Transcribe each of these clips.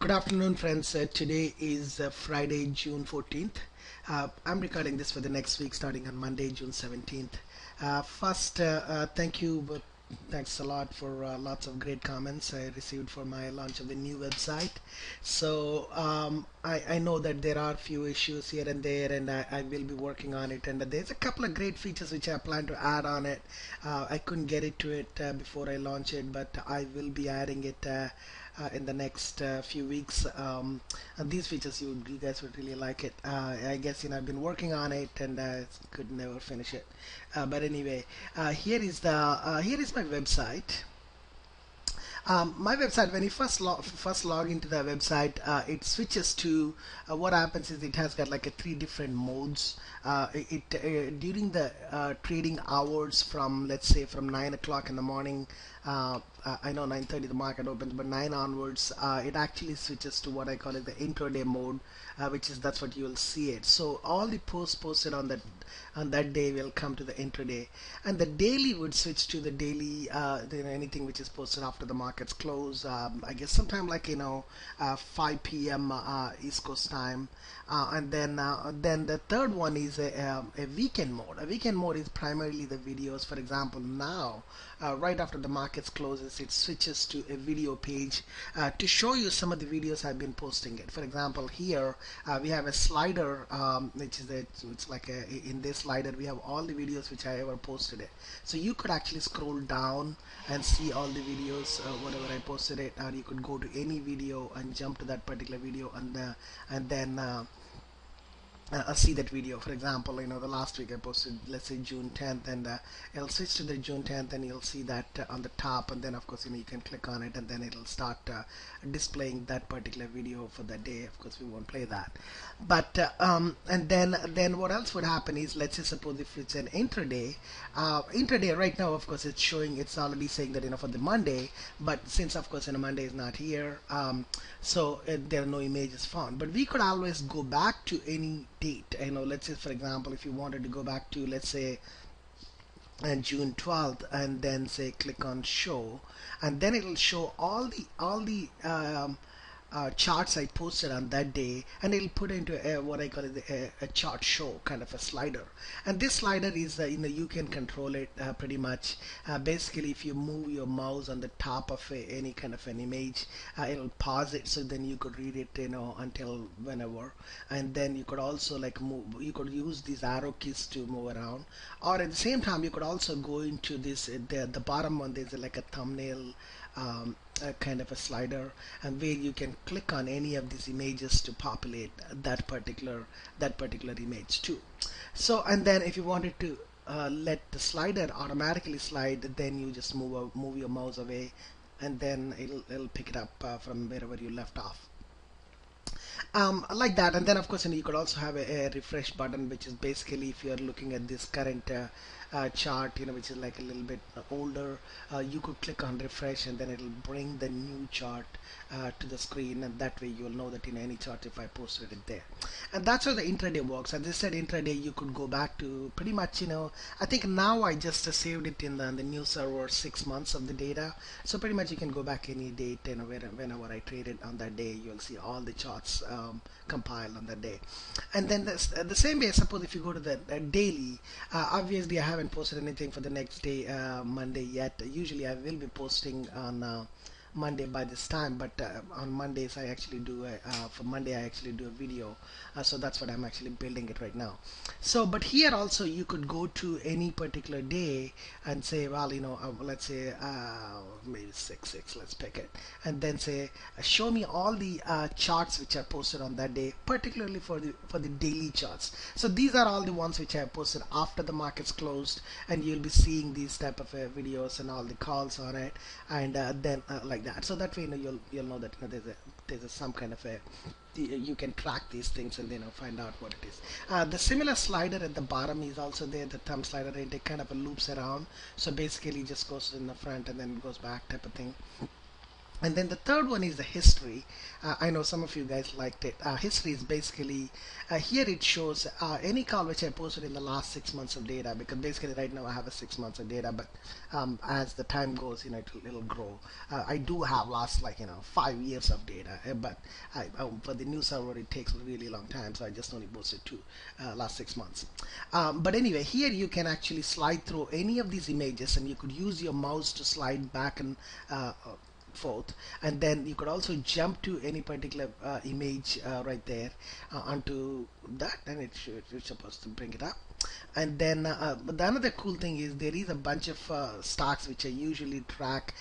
Good afternoon, friends. Today is Friday, June 14th. I'm recording this for the next week, starting on Monday, June 17th. First, thank you, but thanks a lot for lots of great comments I received for my launch of the new website. I know that there are few issues here and there, and I will be working on it. And there's a couple of great features which I plan to add on it. I couldn't get it to it before I launch it, but I will be adding it. In the next few weeks, and these features you guys would really like it. I guess I've been working on it and could never finish it. But anyway, here is my website. My website, when you first log into the website, it switches to what happens is it has got like a three different modes. During the trading hours from, let's say, from 9 o'clock in the morning. I know 9:30 the market opens, but 9 onwards, it actually switches to what I call it the intraday mode, which is that's what you will see it. So all the posts posted on that day will come to the intraday, and the daily would switch to the daily, anything which is posted after the markets close. I guess sometime like 5 p.m. East Coast time, and then the third one is a weekend mode. A weekend mode is primarily the videos. For example, now right after the markets closes, it switches to a video page to show you some of the videos I've been posting it. For example, here we have a slider, which is it's like in this slider we have all the videos which I ever posted it. So you could actually scroll down and see all the videos whatever I posted it, or you could go to any video and jump to that particular video and then see that video. For example, the last week I posted, let's say, June 10th, and it'll switch to the June 10th, and you'll see that on the top, and then of course you can click on it, and then it'll start displaying that particular video for the day. Of course we won't play that, but and then what else would happen is, let's say, suppose if it's an intraday right now, of course it's already saying that for the Monday, but since of course Monday is not here, so there are no images found, but we could always go back to any date. Let's say, for example, if you wanted to go back to, let's say, June 12th, and then say click on show, and then it'll show all the charts I posted on that day, and it'll put into what I call it a chart show, kind of a slider. And this slider is you can control it pretty much. Basically, if you move your mouse on the top of any kind of an image, it'll pause it, so then you could read it until whenever. And then you could also you could use these arrow keys to move around, or at the same time you could also go into this the bottom one. There's like a thumbnail, kind of a slider, and where you can click on any of these images to populate that particular image too. So, and then if you wanted to let the slider automatically slide, then you just move your mouse away, and then it'll pick it up from wherever you left off. Like that. And then of course you could also have a refresh button, which is basically if you're looking at this current chart, which is like a little bit older, you could click on refresh, and then it'll bring the new chart to the screen, and that way you'll know that in any chart if I posted it there. And that's how the intraday works. As I said, intraday you could go back to pretty much, I think now I just saved it in the new server 6 months of the data, so pretty much you can go back any date, whenever I traded on that day, you'll see all the charts compiled on that day. And then the same way, suppose if you go to the daily, obviously I haven't posted anything for the next day, Monday yet. Usually I will be posting on Monday by this time, but on Mondays I actually do for Monday I actually do a video, so that's what I'm actually building it right now. So, but here also you could go to any particular day and say, well, let's say maybe 6/6, let's pick it, and then say show me all the charts which I posted on that day, particularly for the daily charts. So these are all the ones which I posted after the markets closed, and you'll be seeing these type of videos and all the calls on it, and then like that. So that way you'll know that there's some kind of you can track these things and find out what it is. The similar slider at the bottom is also there, the thumb slider, and it kind of loops around. So basically it just goes in the front and then it goes back, type of thing. And then the third one is the history. I know some of you guys liked it. History is basically here it shows any call which I posted in the last 6 months of data, because basically right now I have a 6 months of data, but as the time goes, it'll grow. I do have last, like, 5 years of data, but for the new server it takes a really long time, so I just only posted two last 6 months. But anyway, here you can actually slide through any of these images, and you could use your mouse to slide back and forth, and then you could also jump to any particular image right there onto that, and it's supposed to bring it up. And then but the another cool thing is there is a bunch of stocks which I usually track.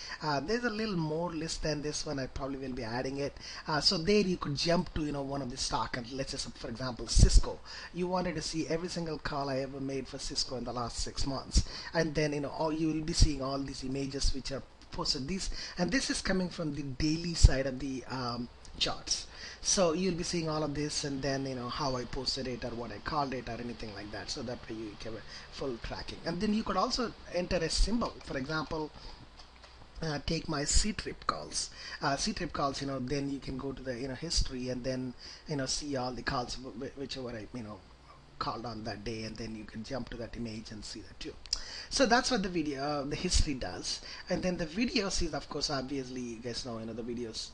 There's a little more list than this one. I probably will be adding it. So there you could jump to one of the stock, and let's just, for example, Cisco. You wanted to see every single call I ever made for Cisco in the last 6 months, and then all you will be seeing all these images which are posted these, and this is coming from the daily side of the charts. So you'll be seeing all of this, and then how I posted it or what I called it or anything like that, so that way you can have full tracking. And then you could also enter a symbol. For example, take my C-trip calls. C-trip calls, then you can go to the history, and then see all the calls whichever I called on that day, and then you can jump to that image and see that too. So that's what the video, the history does. And then the videos is, of course, obviously you guys know, the videos,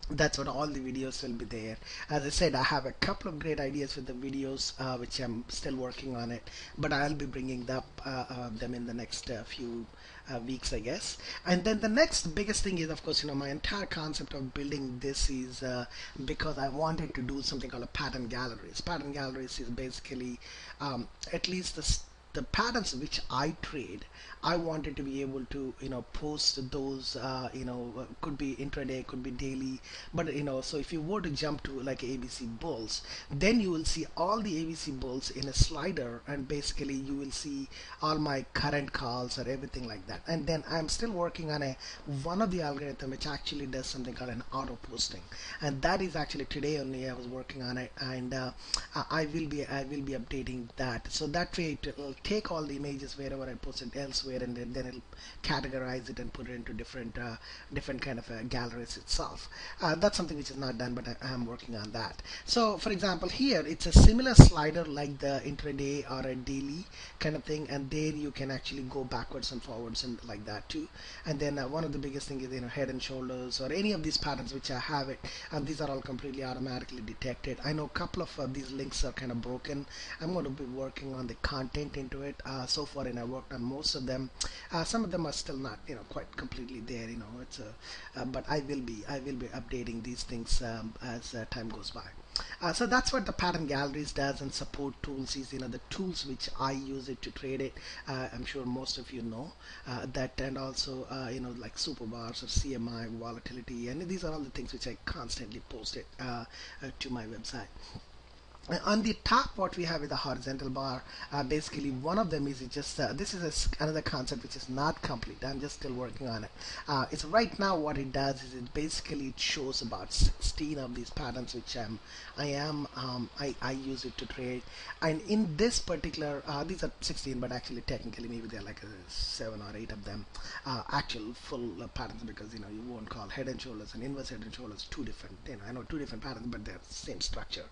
that's what all the videos will be there. As I said, I have a couple of great ideas with the videos, which I'm still working on it, but I'll be bringing them in the next few weeks, I guess. And then the next biggest thing is, of course, my entire concept of building this is because I wanted to do something called a pattern galleries. Pattern galleries is basically at least the patterns which I trade. I wanted to be able to post those, could be intraday, could be daily, but so if you were to jump to like ABC bulls, then you will see all the ABC bulls in a slider, and basically you will see all my current calls or everything like that. And then I'm still working on one of the algorithm which actually does something called an auto posting, and that is actually today only I was working on it, and I will be updating that, so that way it will take all the images wherever I posted elsewhere, and then it'll categorize it and put it into different kind of galleries itself. That's something which is not done, but I am working on that. So for example, here it's a similar slider like the intraday or a daily kind of thing, and there you can actually go backwards and forwards and like that too. And then one of the biggest thing is head and shoulders or any of these patterns which I have it, and these are all completely automatically detected. I know a couple of these links are kind of broken. I'm going to be working on the content into it so far, and I worked on most of them. Some of them are still not quite completely there. It's but I will be updating these things as time goes by. So that's what the pattern galleries does, and support tools is the tools which I use it to trade it. I'm sure most of you know that, and also like super bars or CMI volatility, and these are all the things which I constantly post it to my website. On the top, what we have is the horizontal bar. Basically, one of them is just this is another concept which is not complete. I'm just still working on it. It's right now what it does is it basically shows about 16 of these patterns which I use it to trade. And in this particular, these are 16, but actually technically maybe they're like 7 or 8 of them actual full patterns, because you won't call head and shoulders and inverse head and shoulders two different. I know two different patterns, but they're the same structure.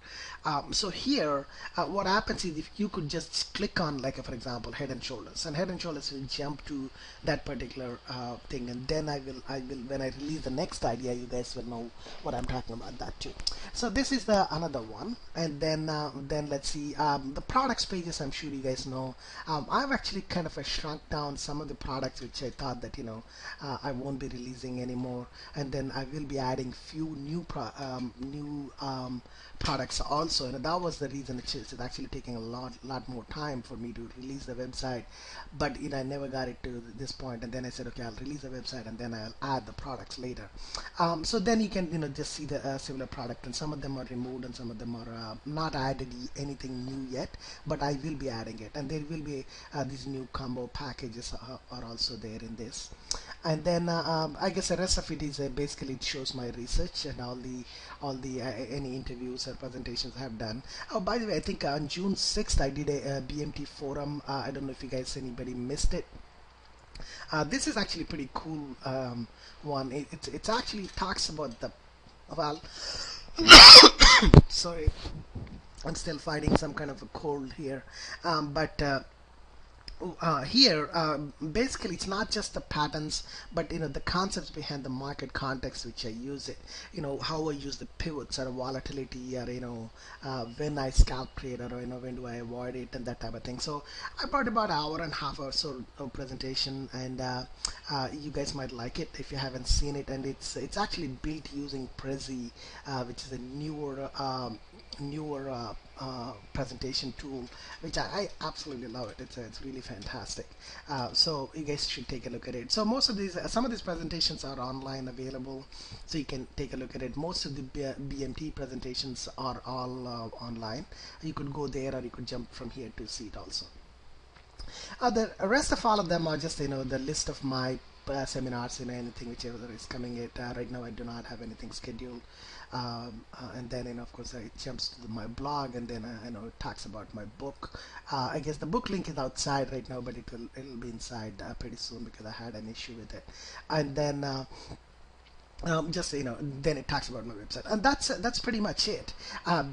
So here what happens is, if you could just click on, like for example, head and shoulders, and head and shoulders will jump to that particular thing, and then I will when I release the next idea, you guys will know what I'm talking about that too. So this is the another one, and then let's see the products pages. I'm sure you guys know I've actually kind of shrunk down some of the products which I thought that I won't be releasing anymore, and then I will be adding few new products also, and that was the reason it's actually taking a lot more time for me to release the website, but I never got it to this point, and then I said, okay, I'll release the website and then I'll add the products later. So then you can just see the similar product, and some of them are removed and some of them are not added anything new yet, but I will be adding it, and there will be these new combo packages are also there in this. And then I guess the rest of it is basically it shows my research and all the any interviews or presentations I have done. Oh, by the way, I think on June 6th I did a BMT forum. I don't know if you guys, anybody missed it. This is actually pretty cool one. It's actually talks about the, well, sorry, I'm still fighting some kind of a cold here, but here basically it's not just the patterns, but the concepts behind the market context which I use it, how I use the pivots or volatility, or when I scalp trade, or when do I avoid it, and that type of thing. So I brought about an hour and a half or so of presentation, and you guys might like it if you haven't seen it. And it's actually built using Prezi, which is a newer presentation tool, which I absolutely love it. It's really fantastic. So you guys should take a look at it. So some of these presentations are online available, so you can take a look at it. Most of the BMT presentations are all online. You could go there, or you could jump from here to see it also. The rest of all of them are just the list of my seminars, anything whichever is coming. It right now I do not have anything scheduled. And then of course it jumps to my blog, and then it talks about my book. I guess the book link is outside right now, but it'll be inside pretty soon, because I had an issue with it. And then just then it talks about my website, and that's pretty much it.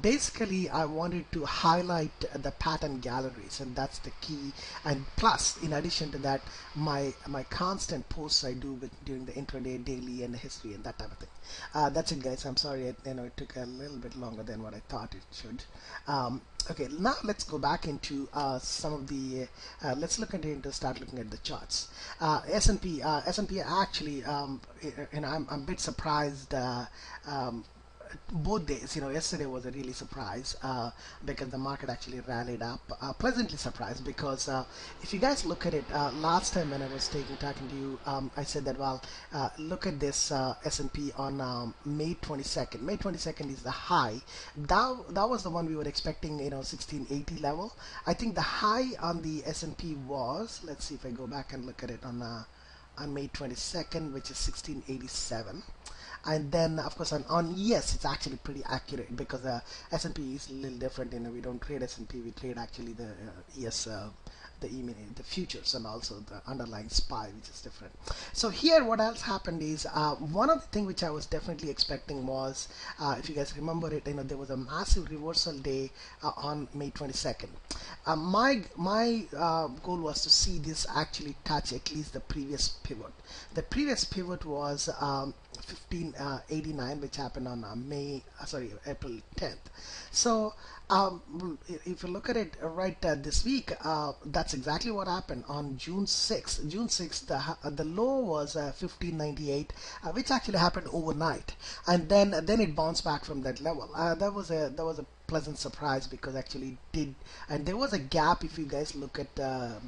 Basically I wanted to highlight the pattern galleries, and that's the key. And plus, in addition to that, my constant posts I do during the intraday, daily, and the history, and that type of thing. That's it, guys. I'm sorry it took a little bit longer than what I thought it should. Okay, now let's go back into some of the let's start looking at the charts. S&P actually, I'm a bit surprised. Both days, yesterday was a really surprise, because the market actually rallied up. Pleasantly surprised, because if you guys look at it, last time when I was talking to you, I said that, well, look at this S&P on May 22nd. May 22nd is the high. That was the one we were expecting, 1680 level. I think the high on the S&P was, let's see if I go back and look at it on May 22nd, which is 1687. And then of course on ES it's actually pretty accurate, because S&P is a little different. We don't trade S&P, we trade actually the ES, the futures, and also the underlying SPY, which is different. So here what else happened is, one of the things which I was definitely expecting was, if you guys remember it, there was a massive reversal day on May 22nd. My goal was to see this actually touch at least the previous pivot. The previous pivot was 1589, which happened on April 10th. So if you look at it right this week, that's exactly what happened on June 6th. June 6th, the low was 1598, which actually happened overnight, and then it bounced back from that level. That was a pleasant surprise, because actually it did, and there was a gap. If you guys look at the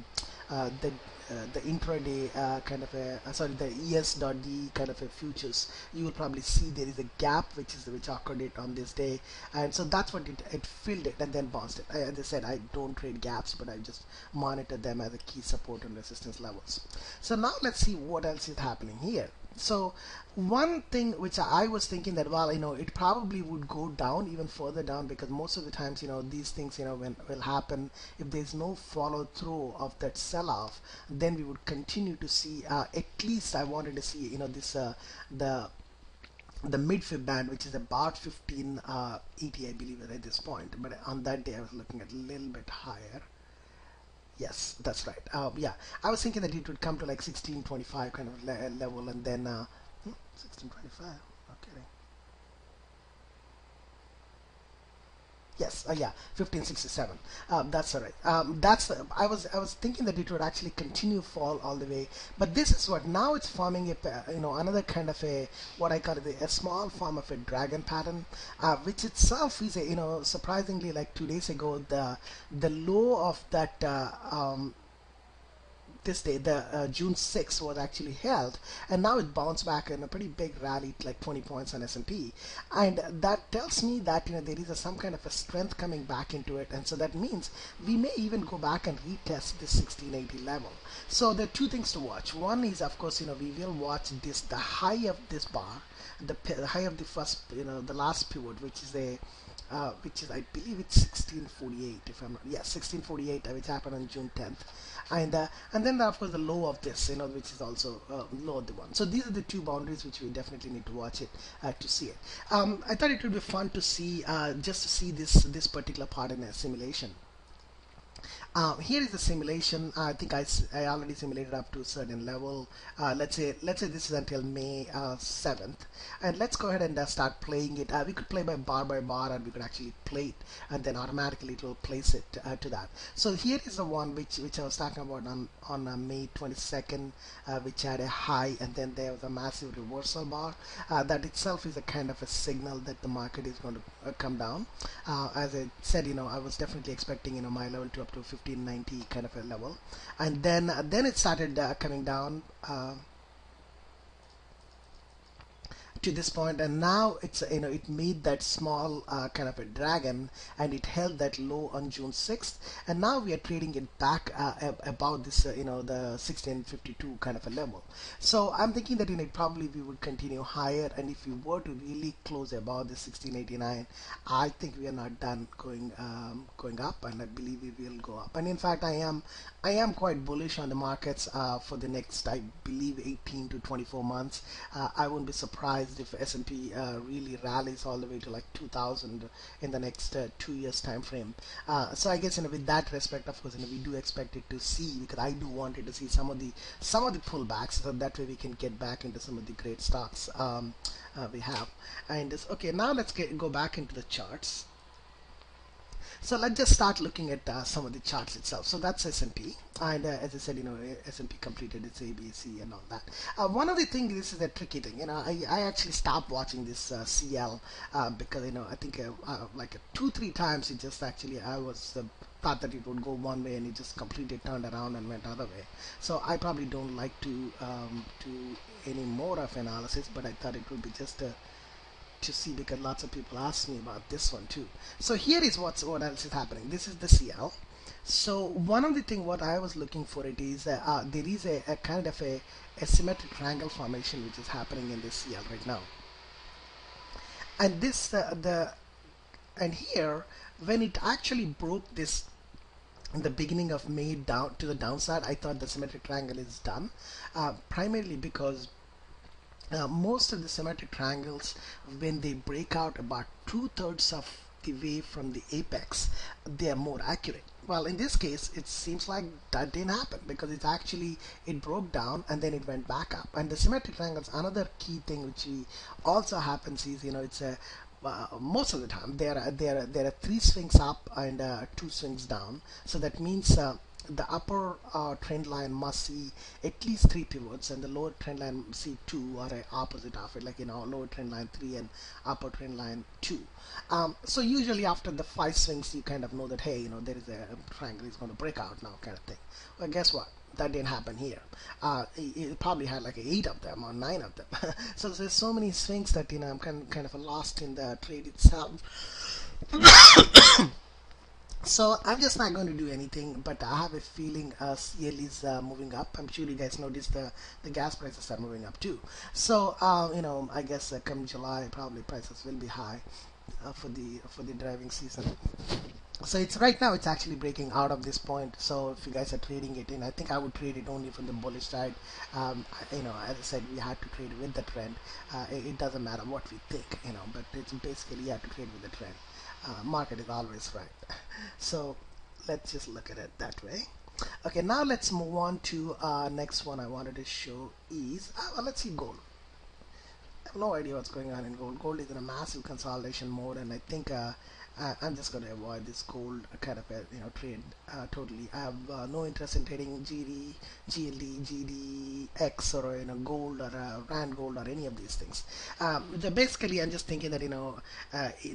intraday the ES.D kind of a futures, you will probably see there is a gap which occurred it on this day, and so that's what it filled it and then bounced it. As I said, I don't trade gaps, but I just monitor them as a key support and resistance levels. So now let's see what else is happening here. So one thing which I was thinking that, well, it probably would go down even further down, because most of the times, these things, when will happen, if there's no follow through of that sell-off, then we would continue to see, at least I wanted to see, this the mid-fib band, which is about 1580, I believe, at this point. But on that day I was looking at a little bit higher. Yes, that's right. Yeah, I was thinking that it would come to like 1625 kind of level, and then 1625. Okay. Yes, yeah, 1567. That's all right. I was thinking that it would actually continue fall all the way, but this is what now it's forming another kind of a, what I call it, a small form of a dragon pattern, which itself is surprisingly, like 2 days ago, the low of that this day, the June 6th, was actually held, and now it bounced back in a pretty big rally, like 20 points on S&P, and that tells me that there is some kind of a strength coming back into it, and so that means we may even go back and retest this 1680 level. So there are two things to watch. One is, of course, we will watch the high of this bar, the high of the first, the last pivot, which is a which is, I believe it's 1648, if I'm not, yeah, 1648, which happened on June 10th. And then of course the low of this, which is also low of the one. So these are the two boundaries which we definitely need to watch it to see it. I thought it would be fun to see, just to see this particular part in a simulation. Here is the simulation. I think I already simulated up to a certain level. Let's say this is until May 7th, and let's go ahead and start playing it. We could play by bar, and we could actually play it, and then automatically it will place it to that. So here is the one which I was talking about on May 22nd, which had a high, and then there was a massive reversal bar. That itself is a kind of a signal that the market is going to come down. As I said, I was definitely expecting, my level to up to 1590 kind of a level, and then it started coming down to this point, and now it's, it made that small kind of a dragon, and it held that low on June 6th, and now we are trading it back about this the 1652 kind of a level. So I'm thinking that probably we would continue higher, and if we were to really close above the 1689, I think we are not done going up, and I believe we will go up. And in fact, I am quite bullish on the markets for the next, I believe, 18 to 24 months. I wouldn't be surprised if S&P really rallies all the way to like 2000 in the next 2 years time frame. So I guess, with that respect, of course, we do expect it to see, because I do want it to see some of the pullbacks, so that way we can get back into some of the great stocks we have. And okay, now let's go back into the charts. So let's just start looking at some of the charts itself. So that's S&P, and as I said, S&P completed its ABC and all that. One of the things, this is a tricky thing. I actually stopped watching this CL because I think like 2-3 times it just actually, I was thought that it would go one way, and it just completely turned around and went other way. So I probably don't like to do any more of analysis, but I thought it would be just a to see, because lots of people ask me about this one too. So here is what else is happening. This is the CL. So one of the thing what I was looking for, it is there is a kind of a symmetric triangle formation which is happening in this CL right now. And this and here, when it actually broke this in the beginning of May down to the downside, I thought the symmetric triangle is done, primarily because most of the symmetric triangles, when they break out about 2/3 of the way from the apex, they are more accurate. Well, in this case, it seems like that didn't happen, because it's actually, it broke down and then it went back up. And the symmetric triangles, another key thing which also happens is, it's a most of the time there are 3 swings up and 2 swings down. So that means the upper trend line must see at least 3 pivots, and the lower trend line see 2, or a opposite of it, like lower trend line 3 and upper trend line 2. So usually after the 5 swings, you kind of know that, hey, there is a triangle is going to break out now, kind of thing. Well, guess what? That didn't happen here. It probably had like 8 of them or 9 of them. So there's so many swings that I'm kind of lost in the trade itself. So I'm just not going to do anything, but I have a feeling CL is moving up. I'm sure you guys noticed the gas prices are moving up too. So I guess come July, probably prices will be high for the driving season. So it's right now, it's actually breaking out of this point. So if you guys are trading it in, I think I would trade it only from the bullish side. As I said, we had to trade with the trend. It doesn't matter what we think, but it's basically you have to trade with the trend. Market is always right. So let's just look at it that way. Okay, now let's move on to next one I wanted to show is let's see gold. I have no idea what's going on in gold. Gold is in a massive consolidation mode, and I think I'm just going to avoid this gold kind of a trade totally. I have no interest in trading GD, GLD, GDX, or gold, or rand gold, or any of these things. Basically, I'm just thinking that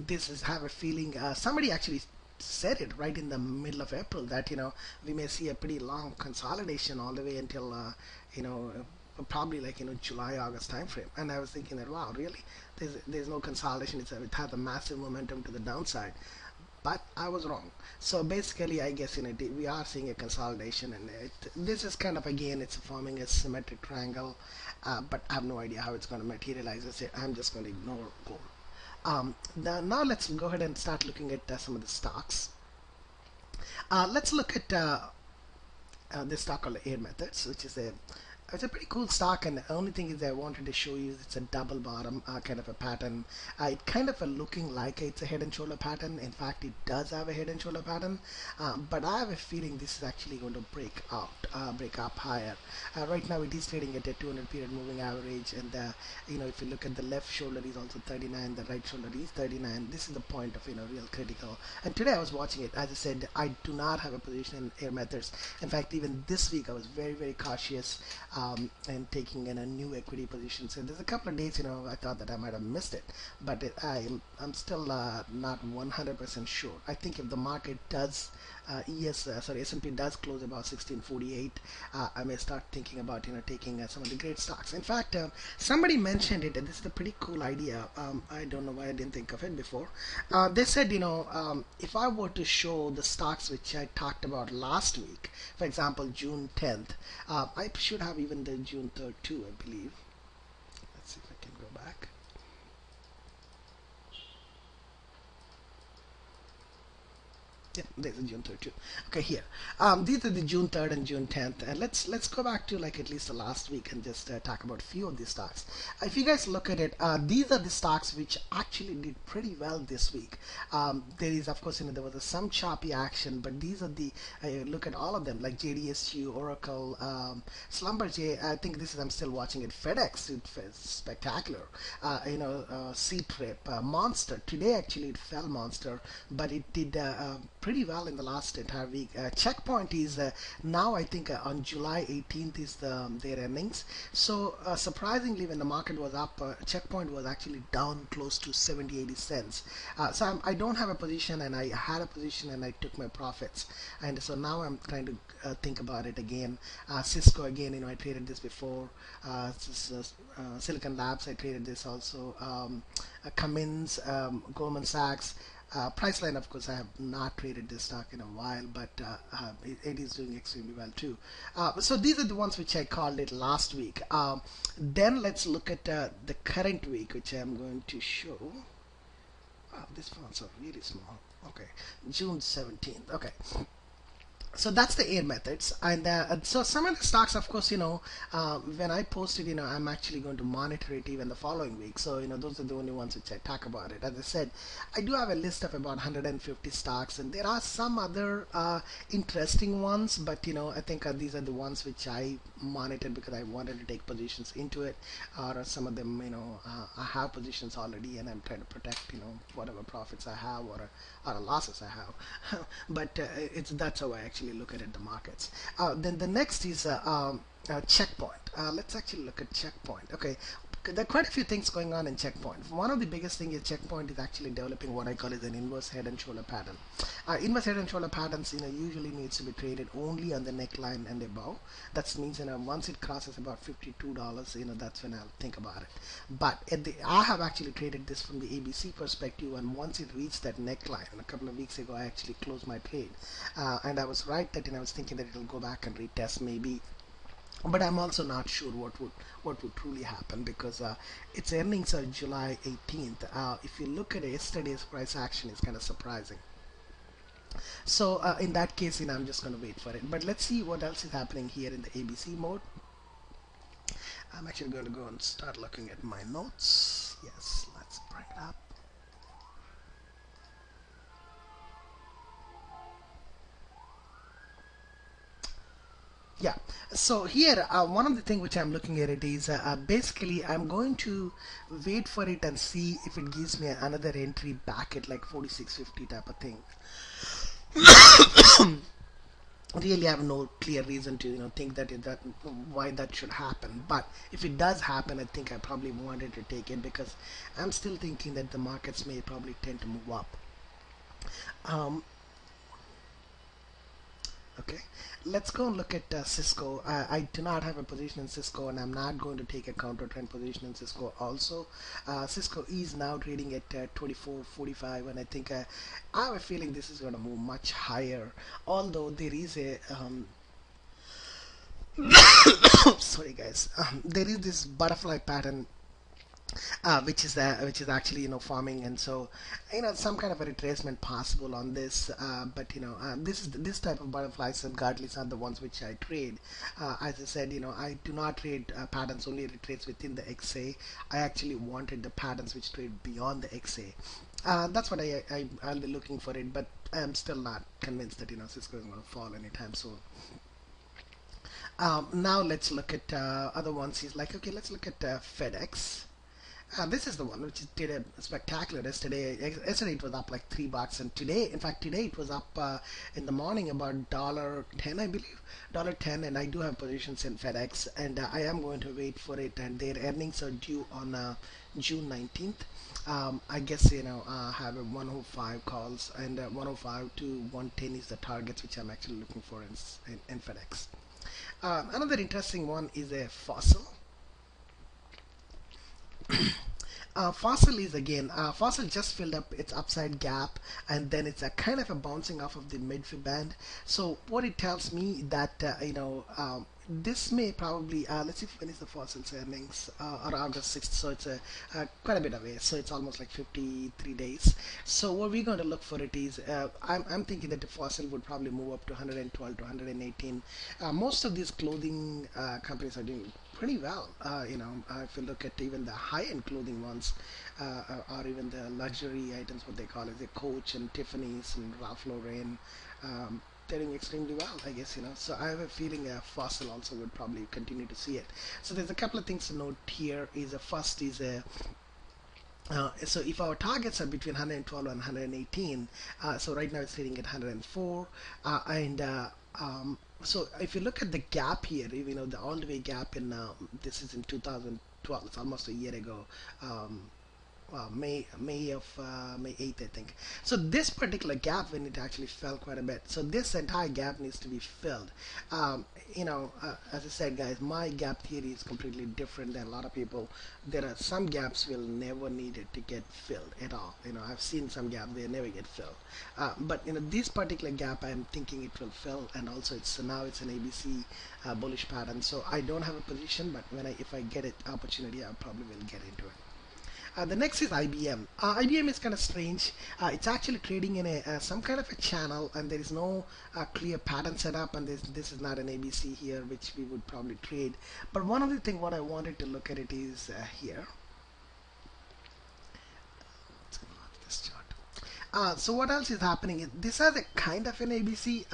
this is, have a feeling. Somebody actually said it right in the middle of April that we may see a pretty long consolidation all the way until probably like July, August time frame. And I was thinking that, wow, really, there's no consolidation. It had a massive momentum to the downside, but I was wrong. So basically, I guess we are seeing a consolidation, and this is kind of, again, it's forming a symmetric triangle, but I have no idea how it's going to materialize. I'm just going to ignore gold. Now let's go ahead and start looking at some of the stocks. Let's look at this stock called Air Methods, which is a it's a pretty cool stock, and the only thing is I wanted to show you it's a double bottom kind of a pattern. It kind of a looking like it's a head and shoulder pattern. In fact, it does have a head and shoulder pattern, but I have a feeling this is actually going to break out, break up higher. Right now, it is trading at a 200 period moving average, and if you look at the left shoulder is also 39, the right shoulder is 39. This is the point of real critical. And today I was watching it. As I said, I do not have a position in Air Methods. In fact, even this week I was very cautious. And taking in a new equity position. So there's a couple of days, I thought that I might have missed it, but I'm still not 100% sure. I think if the market does, S&P does close about 1648, I may start thinking about taking some of the great stocks. In fact, somebody mentioned it, and this is a pretty cool idea. I don't know why I didn't think of it before. They said, if I were to show the stocks which I talked about last week, for example, June 10th, I should have even the June 3rd too, I believe. Let's see if I can go back. Yeah, there's a June 3rd too. Okay, here. These are the June 3rd and June 10th. And let's go back to like at least the last week and just talk about a few of these stocks. If you guys look at it, these are the stocks which actually did pretty well this week. There is, of course, there was some choppy action, but these are the look at all of them, like JDSU, Oracle, Schlumberger. I think this is I'm still watching it. FedEx, it's spectacular. C-Trip, Monster. Today actually it fell Monster, but it did pretty well in the last entire week. Checkpoint is now I think on July 18th is their earnings. So surprisingly, when the market was up, Checkpoint was actually down close to 70-80 cents. So I don't have a position, and I had a position and I took my profits, and so now I'm trying to think about it again. Cisco again, I traded this before. Silicon Labs, I traded this also. Cummins, Goldman Sachs. Priceline, of course, I have not traded this stock in a while, but it is doing extremely well too. So these are the ones which I called it last week. Then let's look at the current week, which I'm going to show. Wow, these fonts are really small. Okay, June 17th. Okay. So that's the Air Methods, and so some of the stocks, of course, when I post it, I'm actually going to monitor it even the following week. So those are the only ones which I talk about it. As I said, I do have a list of about 150 stocks, and there are some other interesting ones, but I think these are the ones which I monitored because I wanted to take positions into it, or some of them, I have positions already, and I'm trying to protect, whatever profits I have or losses I have. But that's how I actually look at it, the markets. Then the next is Checkpoint. Let's actually look at Checkpoint. Okay, there are quite a few things going on in Checkpoint. One of the biggest thing is Checkpoint is actually developing what I call is an inverse head and shoulder pattern. Inverse head and shoulder patterns, usually needs to be traded only on the neckline and above. That means, once it crosses about $52, that's when I'll think about it. But I have actually traded this from the ABC perspective, and once it reached that neckline, a couple of weeks ago, I actually closed my trade, and I was right that I was thinking that it'll go back and retest maybe. But I'm also not sure what would truly happen because its earnings are July 18th. If you look at yesterday's price action, it's kind of surprising. So in that case, I'm just going to wait for it. But let's see what else is happening here in the ABC mode. I'm actually going to go and start looking at my notes. Yes, let's bring it up. Yeah, so here one of the things which I'm looking at it is basically I'm going to wait for it and see if it gives me another entry back at like 46.50 type of thing. Really have no clear reason to think that why that should happen, but if it does happen, I think I probably wanted to take it because I'm still thinking that the markets may probably tend to move up. um, Okay, let's go and look at Cisco. I do not have a position in Cisco, and I'm not going to take a counter trend position in Cisco also. Cisco is now trading at 24.45, and I think I have a feeling this is going to move much higher, although there is a sorry guys, there is this butterfly pattern which is actually farming, and so some kind of a retracement possible on this. But this type of butterflies and Gartleys are the ones which I trade. As I said, I do not trade patterns only retrace within the XA. I actually wanted the patterns which trade beyond the XA. That's what I'll be looking for it, but I'm still not convinced that Cisco is going to fall anytime soon. Now let's look at other ones. He's like, okay, let's look at FedEx. This is the one which did a spectacular yesterday. Yesterday it was up like $3, and today, in fact, today it was up in the morning about $10, I believe, $10. And I do have positions in FedEx, and I am going to wait for it. And their earnings are due on June 19th. I guess have a 105 calls, and 105 to 110 is the targets which I'm actually looking for in FedEx. Another interesting one is a fossil. Fossil is again, Fossil just filled up its upside gap, and then it's a kind of a bouncing off of the mid-fib band. So what it tells me that this may probably let's see when is the Fossil's earnings, around the 6th, so it's quite a bit away, so it's almost like 53 days. So what we're going to look for it is I'm thinking that the Fossil would probably move up to 112 to 118. Most of these clothing companies are doing pretty well. If you look at even the high-end clothing ones, or even the luxury items, what they call it, the Coach and Tiffany's and Ralph Lauren, they're doing extremely well, I guess. So I have a feeling Fossil also would probably continue to see it. So there's a couple of things to note here. First is so if our targets are between 112 and 118, so right now it's trading at 104, and so if you look at the gap here, the all the way gap in this is in 2012, it's almost a year ago. May 8th, I think. So this particular gap, when it actually fell quite a bit, so this entire gap needs to be filled. As I said, guys, my gap theory is completely different than a lot of people. There are some gaps will never need it to get filled at all. I've seen some gaps they never get filled, but this particular gap, I'm thinking it will fill, and also now it's an ABC bullish pattern. So I don't have a position, but if I get it opportunity, I probably will get into it. The next is IBM. IBM is kind of strange. It's actually trading in some kind of a channel, and there is no clear pattern setup, and this is not an ABC here, which we would probably trade. But one of the things what I wanted to look at it is here. This chart. So what else is happening is this has a kind of an ABC,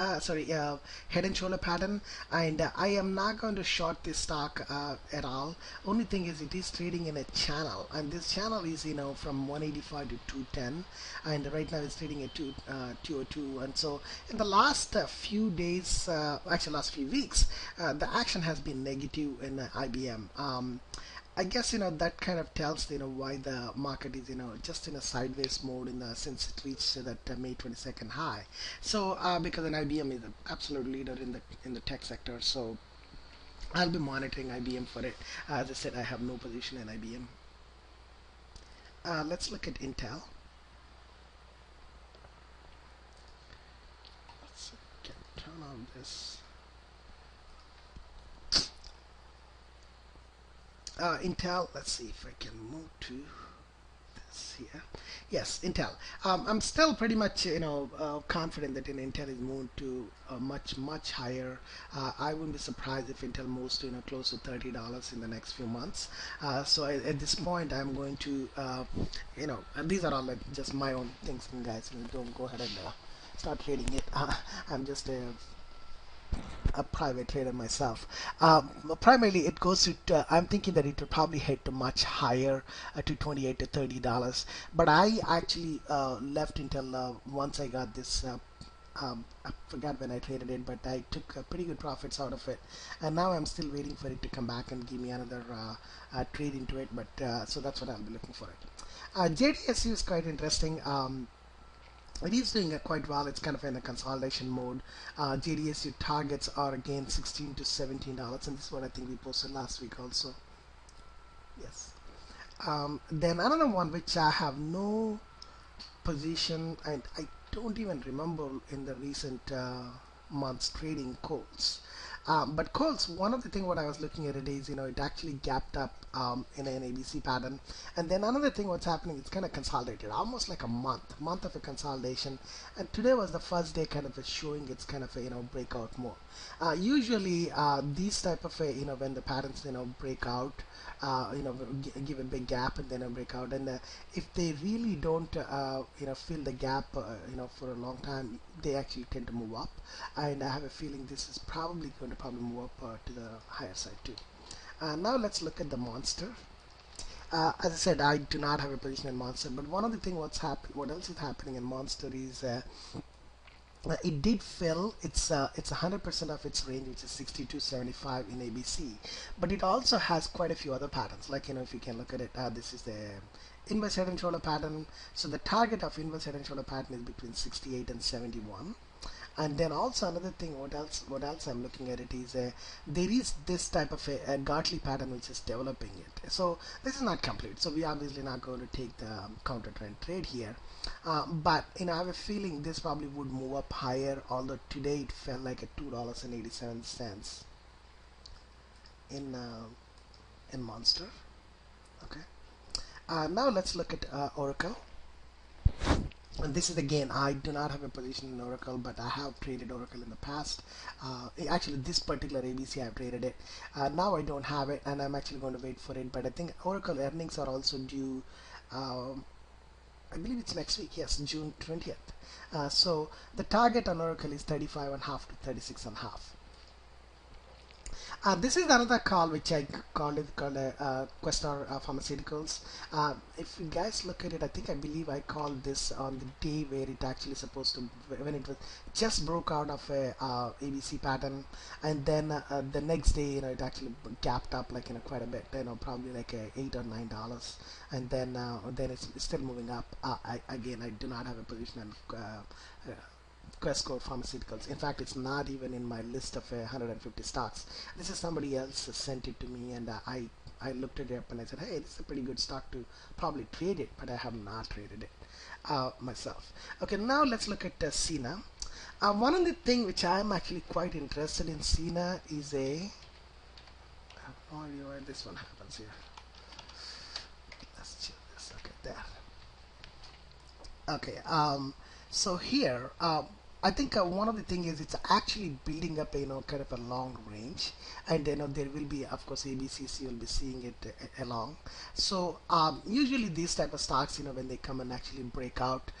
head and shoulder pattern, and I am not going to short this stock at all. Only thing is it is trading in a channel, and this channel is from 185 to 210, and right now it's trading at 202. And so in the last few days, actually last few weeks, the action has been negative in IBM. I guess that kind of tells why the market is just in a sideways mode since it reached that May 22nd high. So because an IBM is an absolute leader in the tech sector, so I'll be monitoring IBM for it. As I said, I have no position in IBM. Let's look at Intel. Let's turn on this. Intel, let's see if I can move to this here. Yes, Intel. I'm still pretty much confident that Intel is moved to a much higher. I wouldn't be surprised if Intel moves to close to $30 in the next few months. So at this point, I'm going to these are all like just my own things, guys. Don't go ahead and start trading it. I'm just a private trader myself. Primarily, it goes to. I'm thinking that it will probably head to much higher, to 28 to $30. But I actually left until once I got this. I forgot when I traded it, but I took pretty good profits out of it, and now I'm still waiting for it to come back and give me another trade into it. But so that's what I'll be looking for it. JDSU is quite interesting. It is doing quite well. It's kind of in a consolidation mode. JDSU targets are again $16 to $17, and this is what I think we posted last week also. Yes. Then another one which I have no position, and I don't even remember in the recent months trading calls. But Coles, one of the thing what I was looking at it is, it actually gapped up in an ABC pattern, and then another thing what's happening, it's kind of consolidated, almost like a month of a consolidation, and today was the first day kind of a showing its kind of a breakout more. Usually, these type of a when the patterns break out, give a big gap and then a breakout, and if they really don't fill the gap for a long time, they actually tend to move up, and I have a feeling this is probably going to probably move up to the higher side too. Now let's look at the monster. As I said, I do not have a position in monster, but one of the thing what else is happening in monster is it did fill it's 100% of its range, which is 62.75 in ABC, but it also has quite a few other patterns, like if you can look at it, this is the inverse head and shoulder pattern. So the target of inverse head and shoulder pattern is between 68 and 71. And then also another thing, what else I'm looking at it is there is this type of a Gartley pattern which is developing it. So this is not complete, so we are obviously not going to take the counter trend trade here, but I have a feeling this probably would move up higher, although today it fell like at $2.87 in monster. Okay, now let's look at Oracle. And this is again, I do not have a position in Oracle, but I have traded Oracle in the past. Actually, this particular ABC I have traded it. Now I don't have it, and I'm actually going to wait for it. But I think Oracle earnings are also due. I believe it's next week. Yes, June 20th. So the target on Oracle is 35.5 to 36.5. This is another call which I called Questar Pharmaceuticals. If you guys look at it, I believe I called this on the day where it actually supposed to, when it was just broke out of a ABC pattern, and then the next day it actually gapped up like quite a bit, probably like $8 or $9, and then it's still moving up. Again, I do not have a position on Questcore Pharmaceuticals. In fact, it's not even in my list of 150 stocks. This is somebody else sent it to me, and I looked it up and I said, hey, this is a pretty good stock to probably trade it, but I have not traded it myself. Okay, now let's look at Cena. One of the things which I'm actually quite interested in Cena is I have no idea why this one happens here. Let's check this. Okay, there. Okay, so here, I think one of the thing is it's actually building up kind of a long range, and there will be, of course, ABCC will be seeing it along. So usually these type of stocks, when they come and actually break out,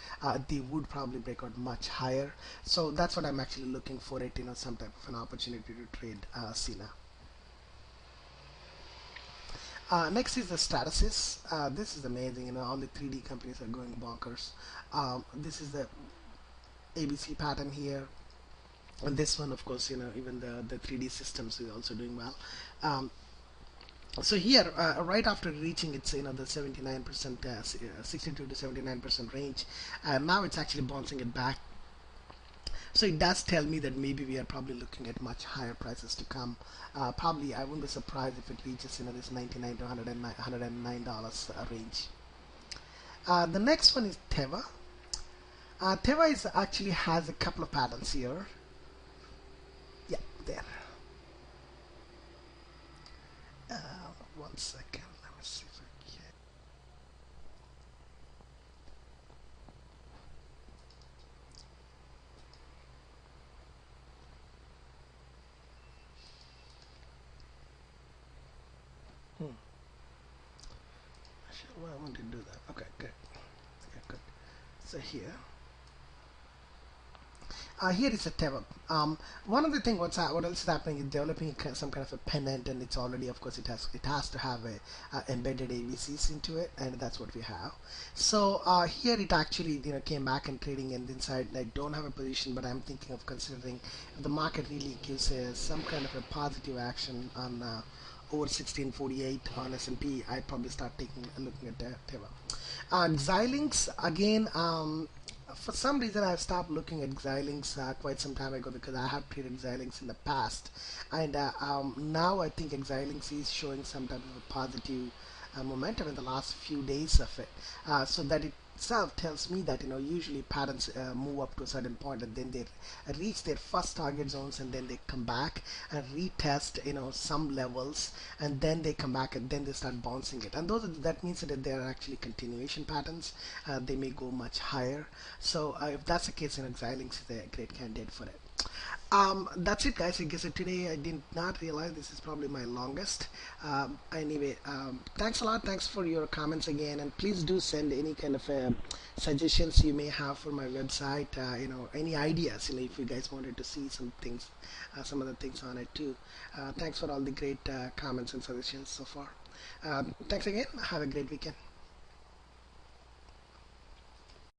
they would probably break out much higher. So that's what I'm actually looking for it, some type of an opportunity to trade Cena. Next is the statuses. This is amazing. All the 3D companies are going bonkers. This is the ABC pattern here, and this one, of course, even the 3D systems is also doing well. So here, right after reaching its the 79%, 62 to 79% range, now it's actually bouncing it back. So it does tell me that maybe we are probably looking at much higher prices to come. Probably I wouldn't be surprised if it reaches this 99 to $109 range. The next one is Teva. Teva actually has a couple of patterns here. Yeah, there. One second. Let me see if I can. Well, I want to do that. Okay, good. Okay, good. So here. Here is a Teva. One of the things what else is happening is developing some kind of a pennant, and it's already, of course, it has to have a embedded ABCs into it, and that's what we have. So here it actually came back and trading, and inside I don't have a position, but I'm thinking of considering if the market really gives some kind of a positive action on over 1648 on S&P, I'd probably start looking at Teva. Xilinx again. For some reason, I've stopped looking at Xilinx quite some time ago because I have traded Xilinx in the past, and now I think Xilinx is showing some type of a positive momentum in the last few days of it, so that it itself tells me that usually patterns move up to a certain point and then they reach their first target zones and then they come back and retest some levels and then they come back and then they start bouncing it, and that means that they are actually continuation patterns. They may go much higher. So if that's the case, Xilinx is a great candidate for it. That's it, guys. I guess today I did not realize this is probably my longest. Anyway, thanks a lot. Thanks for your comments again, and please do send any kind of suggestions you may have for my website. Any ideas. If you guys wanted to see some things, some other things on it too. Thanks for all the great comments and suggestions so far. Thanks again. Have a great weekend.